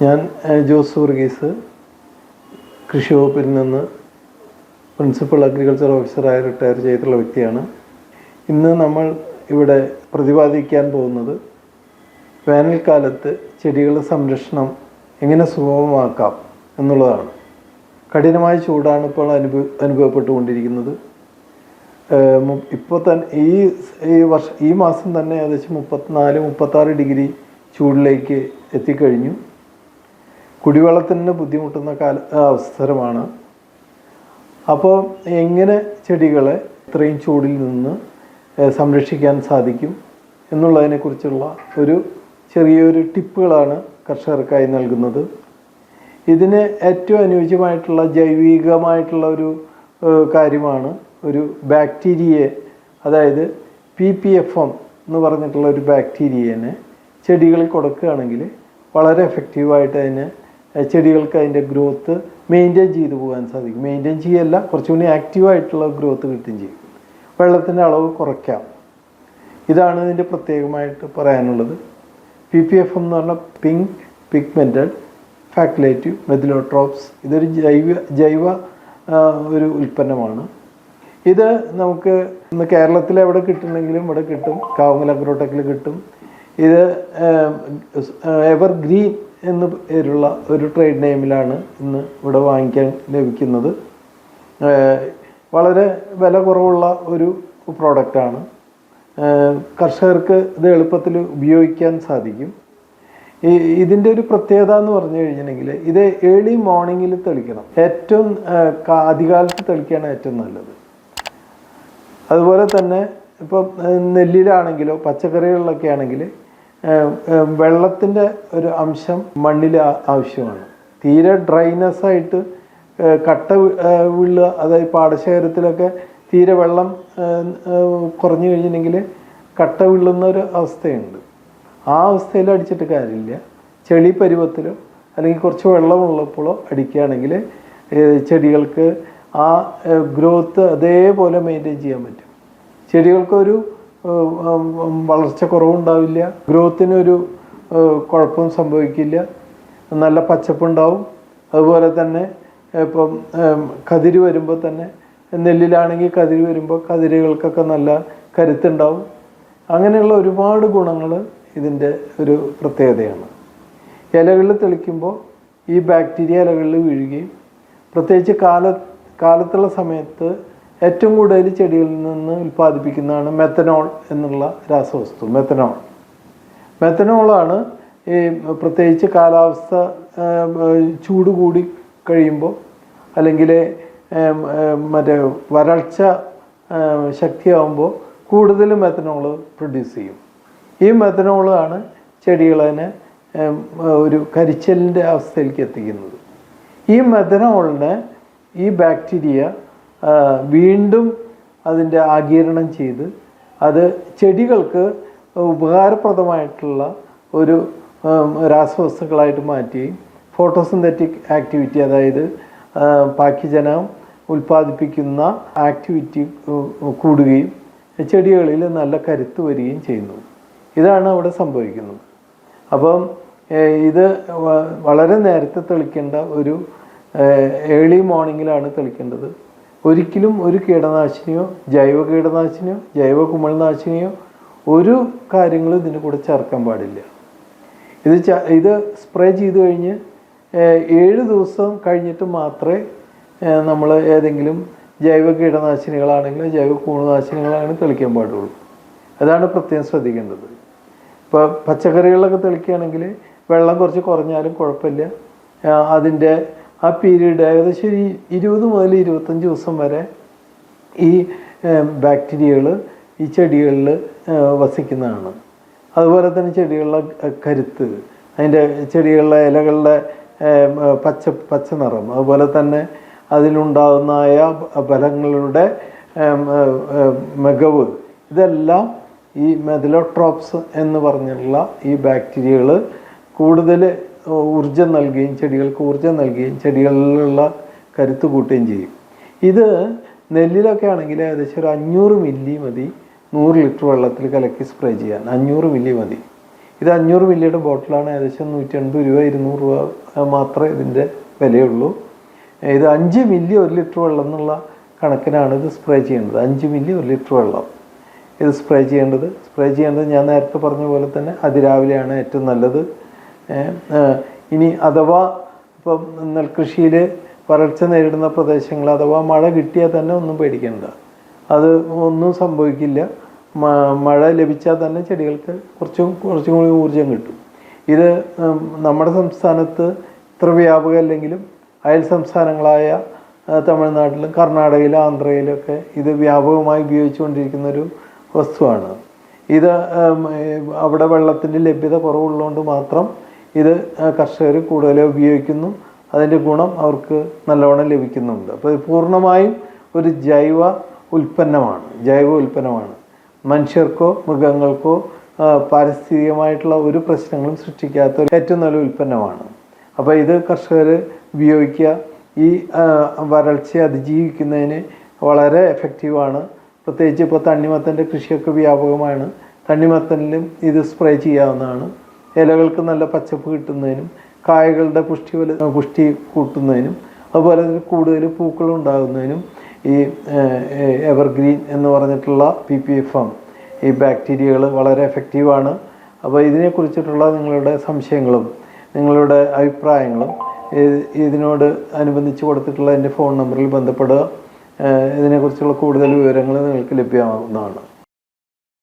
ഞാൻ ജോസ് വർഗീസ്, കൃഷി വകുപ്പിൽ നിന്ന് പ്രിൻസിപ്പൽ അഗ്രികൾച്ചർ ഓഫീസറായി റിട്ടയർ ചെയ്തിട്ടുള്ള വ്യക്തിയാണ്. ഇന്ന് നമ്മൾ ഇവിടെ പ്രതിപാദിക്കാൻ പോകുന്നത് വേനൽക്കാലത്ത് ചെടികളുടെ സംരക്ഷണം എങ്ങനെ സുഗമമാക്കാം എന്നുള്ളതാണ്. കഠിനമായ ചൂടാണ് ഇപ്പോൾ അനുഭവപ്പെട്ടുകൊണ്ടിരിക്കുന്നത്. ഇപ്പോൾ തന്നെ ഈ മാസം തന്നെ ഏകദേശം 34-36 ഡിഗ്രി ചൂടിലേക്ക് എത്തിക്കഴിഞ്ഞു. കുടിവെള്ളത്തിന് ബുദ്ധിമുട്ടുന്ന അവസരമാണ്. അപ്പോൾ എങ്ങനെ ചെടികളെ ഇത്രയും ചൂടിൽ നിന്ന് സംരക്ഷിക്കാൻ സാധിക്കും എന്നുള്ളതിനെക്കുറിച്ചുള്ള ചെറിയൊരു ടിപ്പുകളാണ് കർഷകർക്കായി നൽകുന്നത്. ഇതിന് ഏറ്റവും അനുയോജ്യമായിട്ടുള്ള ജൈവികമായിട്ടുള്ള ഒരു കാര്യമാണ് ഒരു ബാക്ടീരിയയെ, അതായത് PPFM എന്ന് പറഞ്ഞിട്ടുള്ള ഒരു ബാക്ടീരിയനെ ചെടികളിൽ കൊടുക്കുകയാണെങ്കിൽ വളരെ എഫക്റ്റീവായിട്ട് ചെടികൾക്ക് അതിൻ്റെ ഗ്രോത്ത് മെയിൻറ്റെയിൻ ചെയ്തു പോകാൻ സാധിക്കും. മെയിൻറ്റെയിൻ ചെയ്യല്ല, കുറച്ചുകൂടി ആക്റ്റീവായിട്ടുള്ള ഗ്രോത്ത് കിട്ടുകയും ചെയ്യും. വെള്ളത്തിൻ്റെ അളവ് കുറയ്ക്കാം. ഇതാണ് ഇതിൻ്റെ പ്രത്യേകമായിട്ട് പറയാനുള്ളത്. PPFM എന്ന് പറഞ്ഞാൽ പിങ്ക് പിഗ്മെൻറ്റഡ് ഫാക്കുലേറ്റീവ് മെഥിലോട്രോപ്സ്. ഇതൊരു ജൈവ ഒരു ഉൽപ്പന്നമാണ്. ഇത് നമുക്ക് ഇന്ന് കേരളത്തിൽ എവിടെ കിട്ടുന്നെങ്കിലും ഇവിടെ കിട്ടും. കാവുങ്ങൽ അഗ്രോടെക്കിൽ കിട്ടും. ഇത് എവർഗ്രീൻ എന്ന് പേരുള്ള ഒരു ട്രേഡ് നെയിമിലാണ് ഇന്ന് ഇവിടെ വാങ്ങിക്കാൻ ലഭിക്കുന്നത്. വളരെ വില കുറവുള്ള ഒരു പ്രോഡക്റ്റാണ്. കർഷകർക്ക് ഇത് എളുപ്പത്തിൽ ഉപയോഗിക്കാൻ സാധിക്കും. ഇതിൻ്റെ ഒരു പ്രത്യേകത എന്ന് പറഞ്ഞു കഴിഞ്ഞിട്ടുണ്ടെങ്കിൽ ഇത് ഏർലി മോർണിംഗിൽ തെളിക്കണം. ഏറ്റവും അധികാലത്ത് തെളിക്കുകയാണ് ഏറ്റവും നല്ലത്. അതുപോലെ തന്നെ ഇപ്പം നെല്ലിലാണെങ്കിലോ പച്ചക്കറികളിലൊക്കെ ആണെങ്കിൽ വെള്ളത്തിൻ്റെ ഒരു അംശം മണ്ണിൽ ആവശ്യമാണ്. തീരെ ഡ്രൈനെസ് ആയിട്ട് കട്ട വീഴുക, അതായത് പാടശേഖരത്തിലൊക്കെ തീരെ വെള്ളം കുറഞ്ഞു കഴിഞ്ഞിട്ടുണ്ടെങ്കിൽ കട്ട വീഴുന്ന ഒരു അവസ്ഥയുണ്ട്. ആ അവസ്ഥയിൽ അടിച്ചിട്ട് കാര്യമില്ല. ചെളി പരുവത്തിലോ അല്ലെങ്കിൽ കുറച്ച് വെള്ളമുള്ളപ്പോഴോ അടിക്കുകയാണെങ്കിൽ ചെടികൾക്ക് ആ ഗ്രോത്ത് അതേപോലെ മെയിൻറ്റെയിൻ ചെയ്യാൻ പറ്റും. ചെടികൾക്കൊരു വളർച്ച കുറവുണ്ടാവില്ല, ഗ്രോത്തിനൊരു കുഴപ്പവും സംഭവിക്കില്ല, നല്ല പച്ചപ്പുണ്ടാവും. അതുപോലെ തന്നെ ഇപ്പം കതിര് വരുമ്പോൾ തന്നെ നെല്ലിലാണെങ്കിൽ കതിര് വരുമ്പോൾ കതിരുകൾക്കൊക്കെ നല്ല കരുത്തുണ്ടാവും. അങ്ങനെയുള്ള ഒരുപാട് ഗുണങ്ങൾ ഇതിൻ്റെ ഒരു പ്രത്യേകതയാണ്. ഇലകളിൽ തെളിക്കുമ്പോൾ ഈ ബാക്ടീരിയ ഇലകളിൽ വീഴുകയും പ്രത്യേകിച്ച് കാലത്തുള്ള സമയത്ത് ഏറ്റവും കൂടുതൽ ചെടികളിൽ നിന്ന് ഉൽപ്പാദിപ്പിക്കുന്നതാണ് മെത്തനോൾ എന്നുള്ള രാസവസ്തു. മെത്തനോളാണ് ഈ പ്രത്യേകിച്ച് കാലാവസ്ഥ ചൂട് കൂടി കഴിയുമ്പോൾ അല്ലെങ്കിൽ മറ്റേ വരൾച്ച ശക്തിയാവുമ്പോൾ കൂടുതൽ മെത്തനോൾ പ്രൊഡ്യൂസ് ചെയ്യും. ഈ മെത്തനോളാണ് ചെടികളെ ഒരു കരിച്ചലിൻ്റെ അവസ്ഥയിലേക്ക് എത്തിക്കുന്നത്. ഈ മെത്തനോളിനെ ഈ ബാക്ടീരിയ വീണ്ടും അതിൻ്റെ ആഗിരണം ചെയ്ത് അത് ചെടികൾക്ക് ഉപകാരപ്രദമായിട്ടുള്ള ഒരു രാസവസ്തുക്കളായിട്ട് മാറ്റുകയും ഫോട്ടോസിന്തറ്റിക് ആക്ടിവിറ്റി, അതായത് പാക്യജനം ഉൽപ്പാദിപ്പിക്കുന്ന ആക്ടിവിറ്റി കൂടുകയും ചെടികളിൽ നല്ല കരുത്ത് വരികയും ചെയ്യുന്നു. ഇതാണ് അവിടെ സംഭവിക്കുന്നത്. അപ്പം ഇത് വളരെ നേരത്തെ തെളിക്കേണ്ട ഒരു ഏർലി മോർണിംഗിലാണ് തെളിക്കേണ്ടത്. ഒരിക്കലും ഒരു കീടനാശിനിയോ ജൈവ കീടനാശിനിയോ ജൈവ കുമിൾനാശിനിയോ ഒരു കാര്യങ്ങളും ഇതിന് കൂടെ ചേർക്കാൻ പാടില്ല. ഇത് സ്പ്രേ ചെയ്ത് കഴിഞ്ഞ് 7 ദിവസം കഴിഞ്ഞിട്ട് മാത്രമേ നമ്മൾ ഏതെങ്കിലും ജൈവ കീടനാശിനികളാണെങ്കിലും ജൈവ കുമിൾനാശിനികളാണെങ്കിലും തെളിക്കാൻ പാടുള്ളൂ. അതാണ് പ്രത്യേകം ശ്രദ്ധിക്കേണ്ടത്. ഇപ്പോൾ പച്ചക്കറികളിലൊക്കെ തെളിക്കുകയാണെങ്കിൽ വെള്ളം കുറച്ച് കുറഞ്ഞാലും കുഴപ്പമില്ല. അതിൻ്റെ ആ പീരീഡ് ഏകദേശം 20 മുതൽ 25 ദിവസം വരെ ഈ ബാക്ടീരിയകൾ ഈ ചെടികളിൽ വസിക്കുന്നതാണ്. അതുപോലെ തന്നെ ചെടികളിലെ കരുത്ത്, അതിൻ്റെ ചെടികളിലെ ഇലകളുടെ പച്ച നിറം, അതുപോലെ തന്നെ അതിലുണ്ടാകുന്നതായ ഫലങ്ങളുടെ മികവ്, ഇതെല്ലാം ഈ മെഥിലോട്രോപ്സ് എന്ന് പറഞ്ഞുള്ള ഈ ബാക്ടീരിയകൾ കൂടുതൽ ഊർജം നൽകുകയും ചെടികൾക്ക് ഊർജം നൽകുകയും ചെടികളിലുള്ള കരുത്ത് കൂട്ടുകയും ചെയ്യും. ഇത് നെല്ലിലൊക്കെ ആണെങ്കിൽ ഏകദേശം ഒരു 500 മില്ലി മതി 100 ലിറ്റർ വെള്ളത്തിൽ കലക്കി സ്പ്രേ ചെയ്യാൻ. 500 മില്ലി മതി. ഇത് 500 മില്ലിയുടെ ബോട്ടിലാണ്. ഏകദേശം 180 രൂപ 200 രൂപ മാത്രമേ ഇതിൻ്റെ വിലയുള്ളൂ. ഇത് 5 മില്ലി 1 ലിറ്റർ വെള്ളം എന്നുള്ള കണക്കിനാണ് ഇത് സ്പ്രേ ചെയ്യേണ്ടത്. 5 മില്ലി 1 ലിറ്റർ വെള്ളം ഇത് സ്പ്രേ ചെയ്യേണ്ടത് ഞാൻ നേരത്തെ പറഞ്ഞ പോലെ തന്നെ അതിരാവിലെയാണ് ഏറ്റവും നല്ലത്. ഇനി അഥവാ ഇപ്പം നെൽകൃഷിയിൽ വരൾച്ച നേരിടുന്ന പ്രദേശങ്ങൾ അഥവാ മഴ കിട്ടിയാൽ തന്നെ ഒന്നും പേടിക്കേണ്ട, അത് ഒന്നും സംഭവിക്കില്ല. മഴ ലഭിച്ചാൽ തന്നെ ചെടികൾക്ക് കുറച്ചും കൂടി ഊർജ്ജം കിട്ടും. ഇത് നമ്മുടെ സംസ്ഥാനത്ത് ഇത്ര വ്യാപകമല്ലെങ്കിലും അയൽ സംസ്ഥാനങ്ങളായ തമിഴ്നാട്ടിലും കർണാടകയിലും ആന്ധ്രയിലൊക്കെ ഇത് വ്യാപകമായി ഉപയോഗിച്ചുകൊണ്ടിരിക്കുന്നൊരു വസ്തുവാണ്. ഇത് അവിടെ വെള്ളത്തിൻ്റെ ലഭ്യത കുറവുള്ളതുകൊണ്ട് മാത്രം ഇത് കർഷകർ കൂടുതൽ ഉപയോഗിക്കുന്നു. അതിൻ്റെ ഗുണം അവർക്ക് നല്ലവണ്ണം ലഭിക്കുന്നുണ്ട്. അപ്പോൾ ഇത് പൂർണ്ണമായും ഒരു ജൈവ ഉൽപ്പന്നമാണ്. മനുഷ്യർക്കോ മൃഗങ്ങൾക്കോ പാരിസ്ഥിതികമായിട്ടുള്ള ഒരു പ്രശ്നങ്ങളും സൃഷ്ടിക്കാത്ത ഏറ്റവും നല്ല ഉൽപ്പന്നമാണ്. അപ്പോൾ ഇത് കർഷകർ ഉപയോഗിക്കുക. ഈ വരൾച്ചയെ അതിജീവിക്കുന്നതിന് വളരെ എഫക്റ്റീവാണ്. പ്രത്യേകിച്ച് ഇപ്പോൾ തണ്ണിമത്തൻ്റെ കൃഷിയൊക്കെ വ്യാപകമാണ്. തണ്ണിമത്തനിലും ഇത് സ്പ്രേ ചെയ്യാവുന്നതാണ്. ഇലകൾക്ക് നല്ല പച്ചപ്പ് കിട്ടുന്നതിനും കായകളുടെ പുഷ്ടി കൂട്ടുന്നതിനും അതുപോലെ തന്നെ കൂടുതൽ പൂക്കൾ ഉണ്ടാകുന്നതിനും ഈ എവർഗ്രീൻ എന്ന് പറഞ്ഞിട്ടുള്ള PPFM ഈ ബാക്ടീരിയകൾ വളരെ എഫക്റ്റീവാണ്. അപ്പോൾ ഇതിനെക്കുറിച്ചിട്ടുള്ള നിങ്ങളുടെ സംശയങ്ങളും നിങ്ങളുടെ അഭിപ്രായങ്ങളും ഇതിനോട് അനുബന്ധിച്ച് കൊടുത്തിട്ടുള്ള എൻ്റെ ഫോൺ നമ്പറിൽ ബന്ധപ്പെടുക. ഇതിനെക്കുറിച്ചുള്ള കൂടുതൽ വിവരങ്ങൾ നിങ്ങൾക്ക് ലഭ്യമാകുന്നതാണ്.